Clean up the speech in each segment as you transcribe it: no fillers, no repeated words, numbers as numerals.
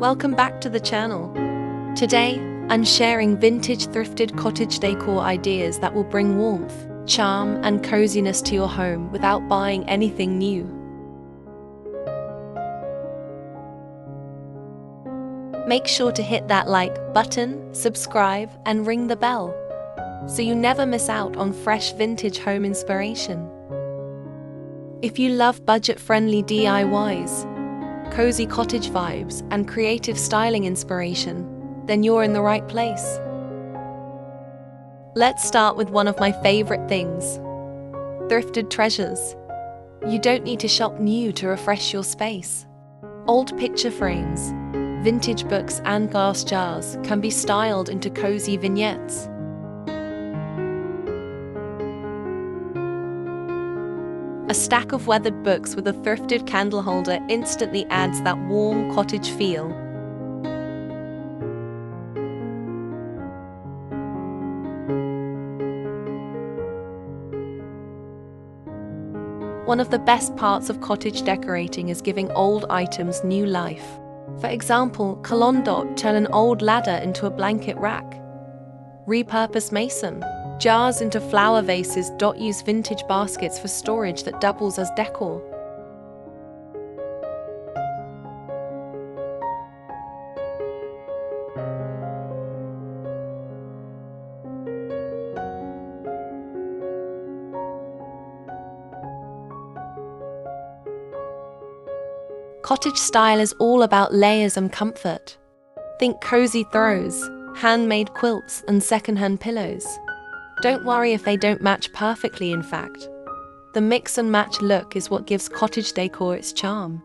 welcome back to the channel. Today, I'm sharing vintage thrifted cottage decor ideas that will bring warmth, charm, and coziness to your home without buying anything new. Make sure to hit that like button, subscribe, and ring the bell, so you never miss out on fresh vintage home inspiration. If you love budget-friendly DIYs, cozy cottage vibes, and creative styling inspiration, then you're in the right place. Let's start with one of my favorite things: thrifted treasures. You don't need to shop new to refresh your space. Old picture frames, vintage books, and glass jars can be styled into cozy vignettes. A stack of weathered books with a thrifted candle holder instantly adds that warm cottage feel. One of the best parts of cottage decorating is giving old items new life. For example, turn an old ladder into a blanket rack. Repurpose mason jars into flower vases. Use vintage baskets for storage that doubles as decor. Cottage style is all about layers and comfort. Think cozy throws, handmade quilts, and secondhand pillows. Don't worry if they don't match perfectly, in fact. The mix and match look is what gives cottage decor its charm.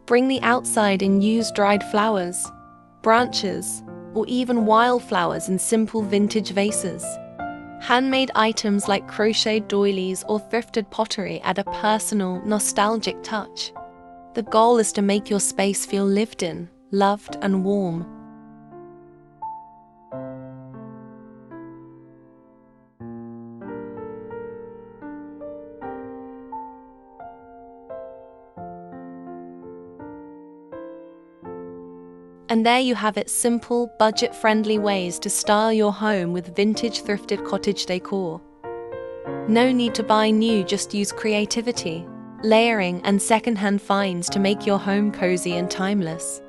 Bring the outside and use dried flowers, branches, or even wildflowers in simple vintage vases. Handmade items like crocheted doilies or thrifted pottery add a personal, nostalgic touch. The goal is to make your space feel lived in, loved, and warm. And there you have it: simple, budget-friendly ways to style your home with vintage thrifted cottage decor. No need to buy new, just use creativity, layering, and secondhand finds to make your home cozy and timeless.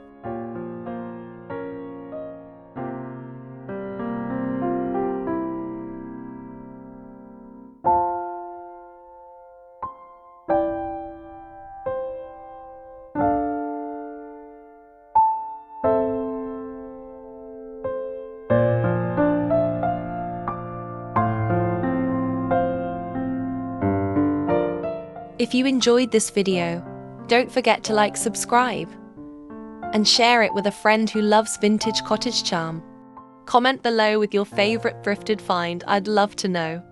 If you enjoyed this video, don't forget to like, subscribe, and share it with a friend who loves vintage cottage charm. Comment below with your favorite thrifted find. I'd love to know.